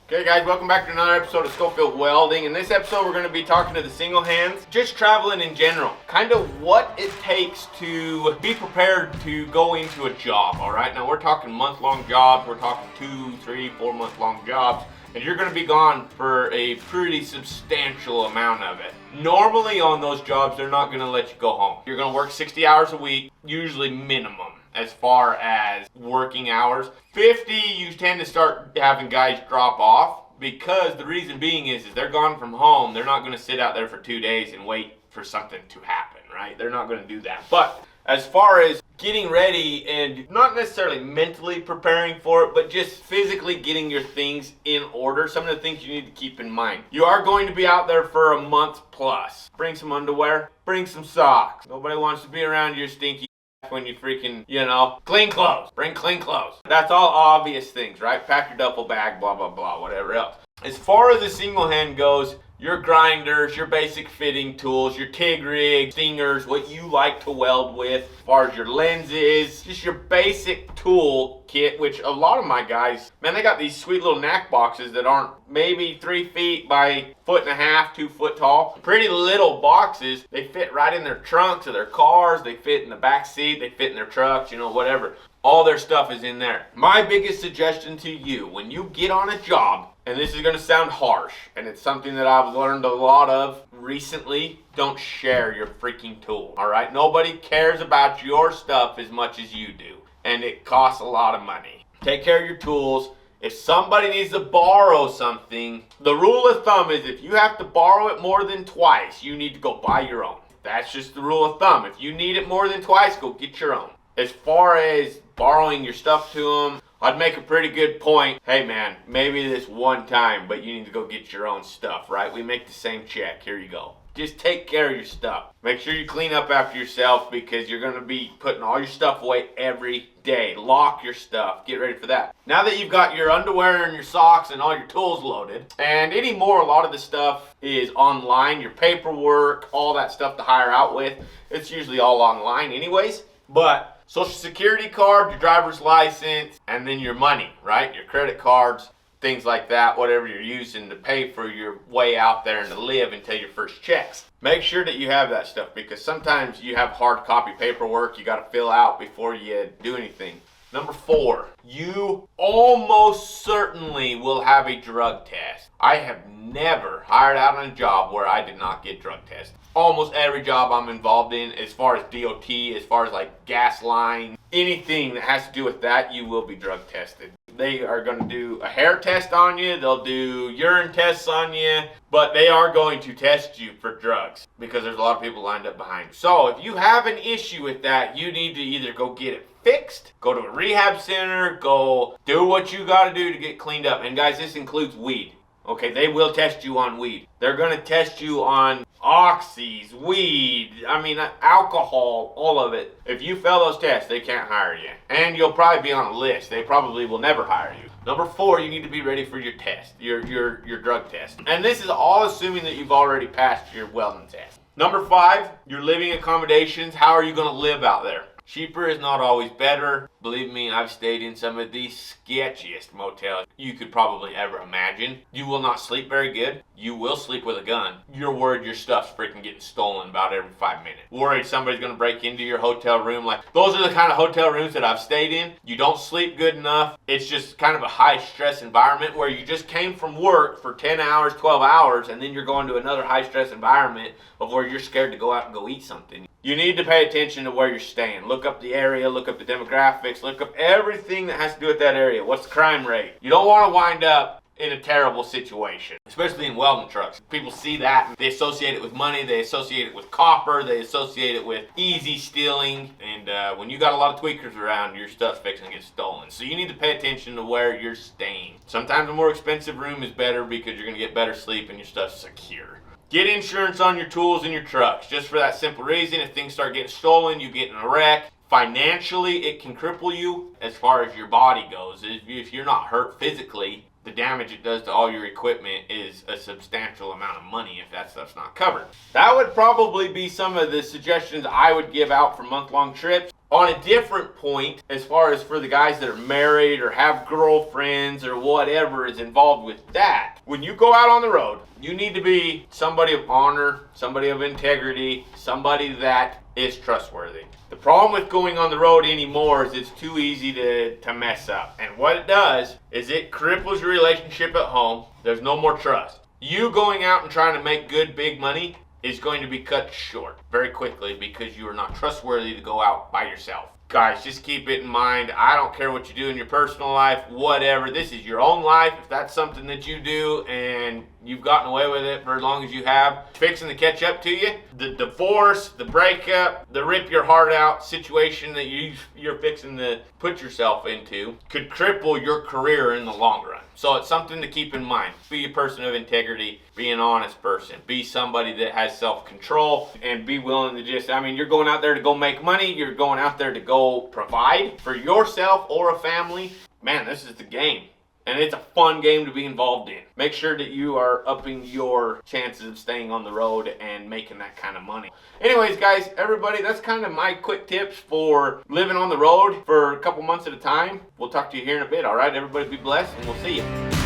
Okay guys, welcome back to another episode of Schofield Welding. In this episode we're going to be talking to the single hands, just traveling in general. Kind of what it takes to be prepared to go into a job, alright? Now we're talking month-long jobs, we're talking 2, 3, 4 month-long jobs, and you're going to be gone for a pretty substantial amount of it. Normally on those jobs they're not going to let you go home. You're going to work 60 hours a week, usually minimum. As far as working hours, 50 you tend to start having guys drop off, because the reason being is they're gone from home. They're not going to sit out there for 2 days and wait for something to happen, right? They're not going to do that. But as far as getting ready and not necessarily mentally preparing for it, but just physically getting your things in order, some of the things you need to keep in mind. You are going to be out there for a month plus. Bring some underwear, bring some socks. Nobody wants to be around your stinky when you freaking, clean clothes. Bring clean clothes. That's all obvious things, right? Pack your duffel bag, blah, blah, blah, whatever else. As far as the single hand goes, your grinders, your basic fitting tools, your TIG rigs, stingers, what you like to weld with, as far as your lenses, just your basic tool kit, which a lot of my guys, man, they got these sweet little knack boxes that aren't maybe 3 feet by 1.5 feet, 2 foot tall. Pretty little boxes. They fit right in their trunks of their cars, they fit in the back seat, they fit in their trucks, whatever. All their stuff is in there. My biggest suggestion to you, when you get on a job, and this is going to sound harsh, and it's something that I've learned a lot of recently, don't share your freaking tool, all right? Nobody cares about your stuff as much as you do, and it costs a lot of money. Take care of your tools. If somebody needs to borrow something, the rule of thumb is if you have to borrow it more than twice, you need to go buy your own. That's just the rule of thumb. If you need it more than twice, go get your own. As far as borrowing your stuff to them, I'd make a pretty good point. Hey man, maybe this one time, but you need to go get your own stuff, right? We make the same check. Here you go. Just take care of your stuff. Make sure you clean up after yourself, because you're going to be putting all your stuff away every day. Lock your stuff. Get ready for that. Now that you've got your underwear and your socks and all your tools loaded, and anymore, a lot of the stuff is online. Your paperwork, all that stuff to hire out with, it's usually all online anyways. But Social Security card, your driver's license, and then your money, right? Your credit cards, things like that, whatever you're using to pay for your way out there and to live until your first checks. Make sure that you have that stuff, because sometimes you have hard copy paperwork you got to fill out before you do anything. Number 4, you almost certainly will have a drug test. I have never hired out on a job where I did not get drug tested. Almost every job I'm involved in, as far as DOT, as far as like gas line, anything that has to do with that, you will be drug tested. They are going to do a hair test on you, they'll do urine tests on you, but they are going to test you for drugs, because there's a lot of people lined up behind you. So if you have an issue with that, you need to either go get it fixed, go to a rehab center, go do what you got to do to get cleaned up. And guys, this includes weed. Okay, they will test you on weed. They're going to test you on oxys, weed, alcohol, all of it. If you fail those tests, they can't hire you. And you'll probably be on a list. They probably will never hire you. Number 4, you need to be ready for your test, your drug test. And this is all assuming that you've already passed your welding test. Number 5, your living accommodations. How are you going to live out there? Cheaper is not always better. Believe me, I've stayed in some of the sketchiest motels you could probably ever imagine. You will not sleep very good. You will sleep with a gun. You're worried your stuff's freaking getting stolen about every 5 minutes. Worried somebody's gonna break into your hotel room. Like, those are the kind of hotel rooms that I've stayed in. You don't sleep good enough. It's just kind of a high stress environment where you just came from work for 10 hours, 12 hours, and then you're going to another high stress environment of where you're scared to go out and go eat something. You need to pay attention to where you're staying. Look up the area, look up the demographics, look up everything that has to do with that area. What's the crime rate? You don't want to wind up in a terrible situation, especially in welding trucks. People see that, and they associate it with money, they associate it with copper, they associate it with easy stealing, and when you got a lot of tweakers around, your stuff's fixing to get stolen. So you need to pay attention to where you're staying. Sometimes a more expensive room is better, because you're going to get better sleep and your stuff's secure. Get insurance on your tools and your trucks, just for that simple reason. If things start getting stolen, you get in a wreck. Financially, it can cripple you as far as your body goes. If you're not hurt physically, the damage it does to all your equipment is a substantial amount of money if that stuff's not covered. That would probably be some of the suggestions I would give out for month-long trips. On a different point, as far as for the guys that are married or have girlfriends or whatever is involved with that, when you go out on the road, you need to be somebody of honor, somebody of integrity, somebody that is trustworthy. The problem with going on the road anymore is it's too easy to mess up. And what it does is it cripples your relationship at home. There's no more trust. You going out and trying to make good, big money is going to be cut short very quickly because you are not trustworthy to go out by yourself. Guys, just keep it in mind. I don't care what you do in your personal life, whatever. This is your own life. If that's something that you do and you've gotten away with it for as long as you have, fixing to catch up to you. The divorce, the breakup, the rip your heart out situation that you're fixing to put yourself into could cripple your career in the long run. So it's something to keep in mind. Be a person of integrity, be an honest person, be somebody that has self-control, and be willing to you're going out there to go make money, you're going out there to go provide for yourself or a family. Man, this is the game. And it's a fun game to be involved in. Make sure that you are upping your chances of staying on the road and making that kind of money. Anyways, guys, everybody, that's kind of my quick tips for living on the road for a couple months at a time. We'll talk to you here in a bit, all right? Everybody be blessed, and we'll see you.